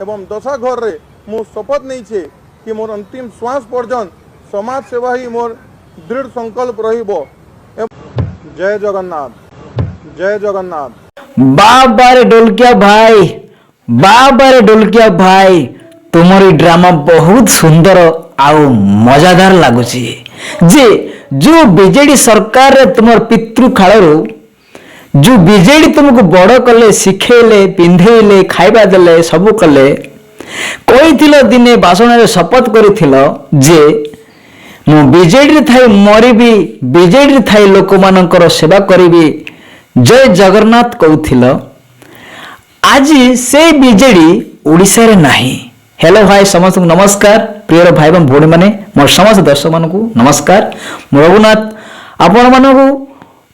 एवं दशा घर रे मु शपथ नहीं छे कि मोर अंतिम श्वास पर्यंत समाज सेवा ही मोर दृढ़ संकल्प रहिबो। जय जगन्नाथ, जय जगन्नाथ। बाबा रे ढोलकिया भाई, बाबा रे ढोलकिया भाई, तुम्हारी ड्रामा बहुत सुंदर आउ मजादार लगुची। जे जो बीजेडी सरकार रे तुमर पितृ कालरू जो बीजेडी तुमको बड़ कले, शिखेले, पिंधेले, खाइबा देले, सब कले, कही दिने भाषण शपथ करिथिलो जे मु बीजेडी थाई मरिबी, बीजेडी थाई लोक मानकर सेवा करिबी, जय जगन्नाथ कहूथिलो। आज से बीजेडी ओडिशा रे नाही। हेलो भाई समस्त नमस्कार, प्रिय भाई एवं भौणी माने, मोर समस्त दर्शक मानकु नमस्कार। मो रघुनाथ आपण मानकु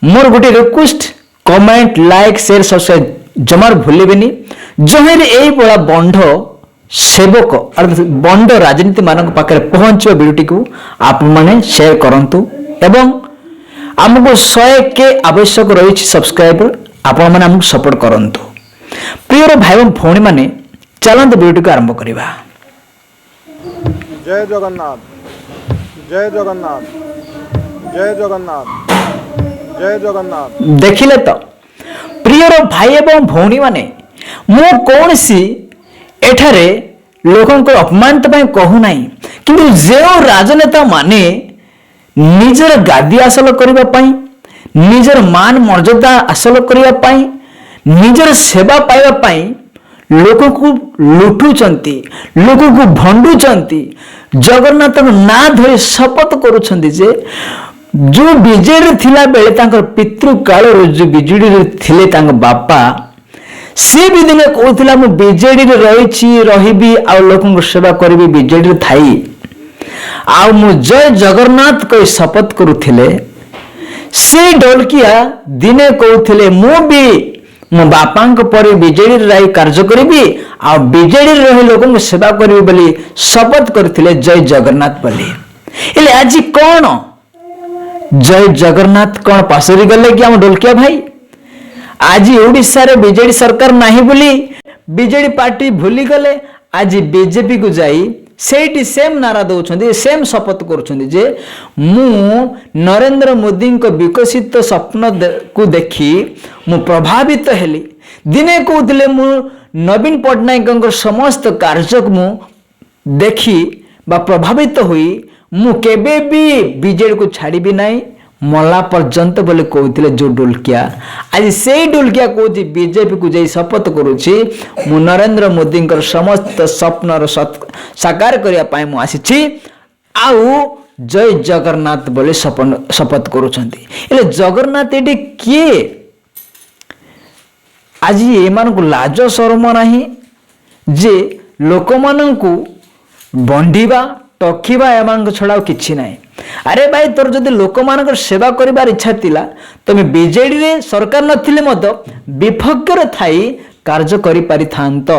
मोर गोटे request, comment, like, share, subscribe जमार भूलिबेनी। जहेर एई बड़ा बंध सेवक अर्थात बंड राजनीति मानक पाखे पहुंचवा वीडियोटी को आप माने शेयर करंतु एवं हमको 100 के आवश्यक रही सब्सक्राइबर, आपण माने हमको सपोर्ट करंतु। प्रिय भाई एवं भौणी माने, चलंतु वीडियो को आरंभ करिबा। जय जगन्नाथ, जय जगन्नाथ, जय जगन्नाथ, जय जगन्नाथ। देखिले तो प्रिय भाई एवं भौणी माने, मु कौन सी एठारे लोकों को अपमानित पाई कहू नाही, किंतु जो राजनेता माने निजर गादी हासिल करिबा पाई, निजर मान मर्यादा हासिल करिबा पाई, निजर सेवा पाइबा पाई लोकों को लुटुचंती, लोकों को भंडुचंती, जगन्नाथ ना धरी शपथ करूछंती जे जो बीजेडी थिला बेले तांकर पितृ काल जो बीजेडी थिले तांक बापा, सी भी दिने कहूला मु बीजेडी रही रही आ लोक सेवा करी बीजेडी थाई आ मु जय जगन्नाथ कही शपथ करुले। से ढोलकिया दिने कहूले मु भी मो बापा पर बीजेडी रही कार्य करी आ बीजेडी रही लोक सेवा करी बोली शपथ करथिले जय जगन्नाथ बोली। इले आज कौन जय जगन्नाथ कौन पासरी गले कि हम ढोलकिया भाई? आज ओडिशा रे बीजेडी सरकार नाही बोली बीजेडी पार्टी भूली गले। आज बीजेपी को जाई सेठी सेम नारा दउछंदी, सेम शपथ करूछंदी जे मु नरेंद्र मोदी को विकसित स्वप्न को देखी मु प्रभावित हेली। दिने कहूले मु नवीन पट्टनायक समस्त कार्य मु देखी बा प्रभावित हुई मु केबे भी बीजेडी को छाड़ी नाही मला पर्यंत बोले कहते जो ढोलकिया। आज से ढोलकिया कहती बीजेपी को जाई शपथ करुछि मु नरेंद्र मोदी समस्त स्वप्न साकार करने मु आसी आउ जय जगन्नाथ बोले शपथ करुछंती। इले जगन्नाथ एटी किए? आज एमान को लाज शरम नाही जे लोक माननकु बंडीबा टकीबा एमान छड़ा किछि नाही। अरे भाई तोर जदि लोक मानकर सेवा करिबार इच्छा थिला तमे बीजेडी रे सरकार नथिले मत विपक्ष रे थाई कार्य करि पारि थांत।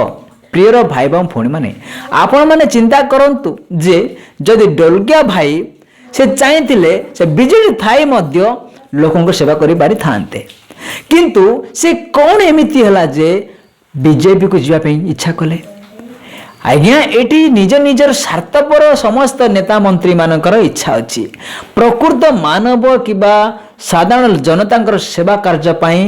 प्रिय भाई बाम फोणी माने, आपण माने चिंता करंतु जे जदि ढोलकिया भाई से चाहथिले से बीजेडी थाई मध्य लोकन को सेवा करि पारि थांते, किंतु से कोन एमिति हला जे बीजेपी को जिवा पे इच्छा कले? आज्ञा एटी निज निजर स्वार्थपर समस्त नेता मंत्री मानकर इच्छा अच्छी। प्रकृत मानव किबा साधारण जनता सेवा कार्य पाई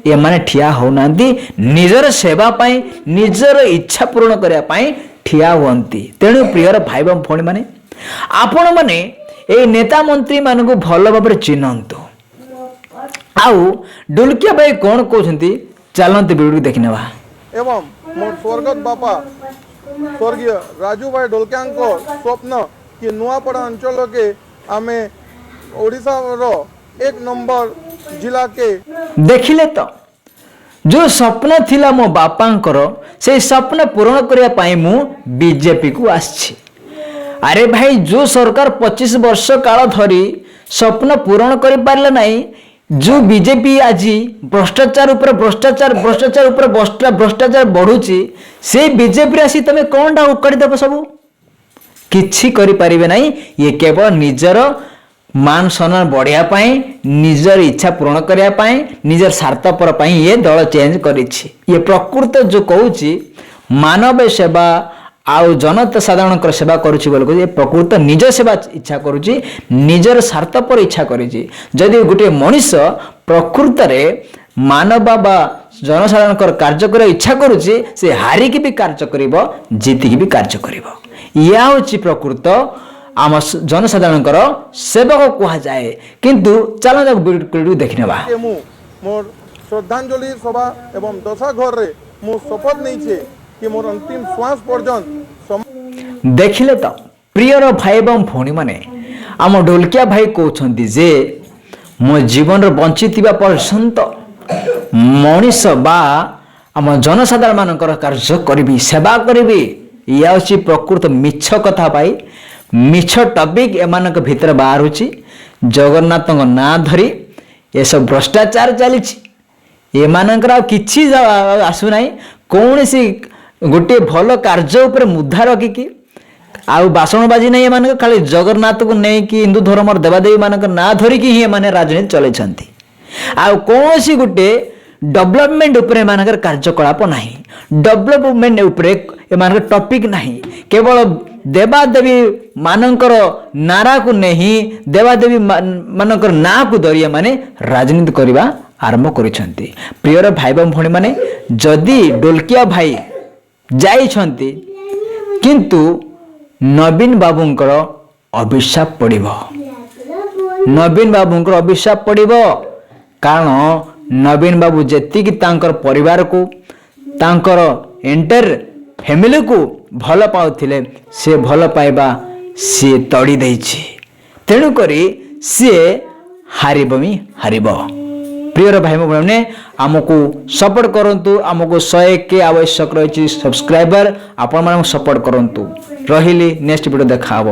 ये माने ठिया होना, निजर सेवा पाई निजर इच्छा पूर्ण करने पाई ठिया हुंती। तेणु प्रिय भाई भौणी माने, आपण माने ए नेता मंत्री मानक भल भाव चिन्हतु। आउ ढोलकिया भाई कौन कहते चलते वीडियो देखि नेबा। एवं मोर स्वर्गत बापा स्वर्गीय राजू भाई ढोलकिया स्वप्न कि नुआपड़ा अंचल के आमे ओडिशा रो 1 नंबर जिला के देखिले तो जो स्वप्न थिला मो बापांकर से स्वप्न पूर्ण करिया पाई मु बीजेपी को आछि। अरे भाई जो सरकार 25 वर्ष काल धरी स्वप्न पूर्ण करि पारले नाही, जो बीजेपी आज भ्रष्टाचार ऊपर भ्रष्टाचार भ्रष्टाचार ऊपर भ्रष्टाचार बढ़ुची, से बीजेपी आसी तमे कोनटा उकड़ी देबो सब किछि करि परिबे नाही। ये केवल निजर मान सम्मान बढ़िया पाई, निजर इच्छा पूर्ण करने निजर स्वार्थपर ये दल चेंज करिछि। ये प्रकृत जो कहूँ ମାନବ ସେବା ଆଉ ଜନତା ସାଧାରଣଙ୍କର ସେବା କରୁଛି ବୋଲି କହୁଛି ପ୍ରକୃତ ନିଜ ସେବା ଇଚ୍ଛା କରୁଛି, ନିଜର ସ୍ୱାର୍ଥ પર ଇଚ୍ଛା କରିଛି। ଯଦି ଗୋଟିଏ ମଣିଷ ପ୍ରକୃତରେ ମାନବ ବା ଜନସାଧାରଣଙ୍କର କାର୍ଯ୍ୟ କରିବା ଇଚ୍ଛା କରୁଛି, ସେ ହାରିକି ବି କାର୍ଯ୍ୟ କରିବ, ଜିତିକି ବି କାର୍ଯ୍ୟ କରିବ। ଏହା ହେଉଛି ପ୍ରକୃତ ଆମ ଜନସାଧାରଣଙ୍କର ସେବକ କୁହାଯାଏ। କିନ୍ତୁ ଚାଲନ୍ତୁ ଭିଡ଼ିଓ ଦେଖିନେବା। कि मु मोर श्रद्धांजलि सभा एवं दशा घर रे मु शपथ नहीं छे कि मोर अंतिम श्वास पर्यंत ଦେଖିଲେ ତ ପ୍ରିୟର ଭାଇ ଏବଂ ଭଉଣୀ ମାନେ, ଆମ ଢୋଲକିଆ ଭାଇ କହୁଛନ୍ତି ଯେ ମୋ ଜୀବନରେ ବଞ୍ଚିଥିବା ପର୍ଯ୍ୟନ୍ତ ମଣିଷ ବା ଆମ ଜନସାଧାରଣ ମାନଙ୍କର କାର୍ଯ୍ୟ କରିବି, ସେବା କରିବି। ଇଏ ହେଉଛି ପ୍ରକୃତ ମିଛ କଥା ଭାଇ, ମିଛ ଟପିକ ଏମାନଙ୍କ ଭିତରେ ବାହାରୁଛି। ଜଗନ୍ନାଥଙ୍କ ନାଁ ଧରି ଏସବୁ ଭ୍ରଷ୍ଟାଚାର ଚାଲିଛି। ଏମାନଙ୍କର ଆଉ କିଛି ଆସୁନାହିଁ। କୌଣସି ଗୋଟିଏ ଭଲ କାର୍ଯ୍ୟ ଉପରେ ମୁଦ୍ରା ରଖିକି ଆଉ ବାସନ ବାଜି ନାହିଁ ଏମାନଙ୍କ, ଖାଲି ଜଗନ୍ନାଥକୁ ନେଇକି ହିନ୍ଦୁ ଧର୍ମର ଦେବାଦେବୀ ମାନଙ୍କ ନାଁ ଧରିକି ହିଁ ଏମାନେ ରାଜନୀତି ଚଲେଇଛନ୍ତି। ଆଉ କୌଣସି ଗୋଟେ ଡେଭଲପମେଣ୍ଟ ଉପରେ ଏମାନଙ୍କର କାର୍ଯ୍ୟକଳାପ ନାହିଁ। ଡେଭଲପମେଣ୍ଟ ଉପରେ ଏମାନଙ୍କର ଟପିକ ନାହିଁ। କେବଳ ଦେବାଦେବୀ ମାନଙ୍କର ନାରାକୁ ନେଇ ଦେବାଦେବୀ ମାନଙ୍କର ନାଁକୁ ଧରି ଏମାନେ ରାଜନୀତି କରିବା ଆରମ୍ଭ କରିଛନ୍ତି। ପ୍ରିୟର ଭାଇ ଏବଂ ଭଉଣୀ ମାନେ, ଯଦି ଢୋଲକିଆ ଭାଇ ଯାଇଛନ୍ତି କିନ୍ତୁ ନବୀନ ବାବୁଙ୍କର ଅଭିଶାପ ପଡ଼ିବ। ନବୀନ ବାବୁଙ୍କର ଅଭିଶାପ ପଡ଼ିବ। କାରଣ ନବୀନ ବାବୁ ଯେତିକି ତାଙ୍କର ପରିବାରକୁ, ତାଙ୍କର ଏଣ୍ଟାୟାର ଫ୍ୟାମିଲିକୁ ଭଲ ପାଉଥିଲେ, ସେ ଭଲ ପାଇବା ସିଏ ତଡ଼ି ଦେଇଛି। ତେଣୁକରି ସିଏ ହାରିବ ହିଁ ହାରିବ। ପ୍ରିୟର ଭାଇ ଭଉଣୀ, ଆମକୁ ସପୋର୍ଟ କରନ୍ତୁ। ଆମକୁ 100K ଆବଶ୍ୟକ ରହିଛି ସବସ୍କ୍ରାଇବର। ଆପଣମାନଙ୍କୁ ସପୋର୍ଟ କରନ୍ତୁ। ରହିଲି, ନେକ୍ସଟ ଭିଡ଼ିଓ ଦେଖା ହେବ।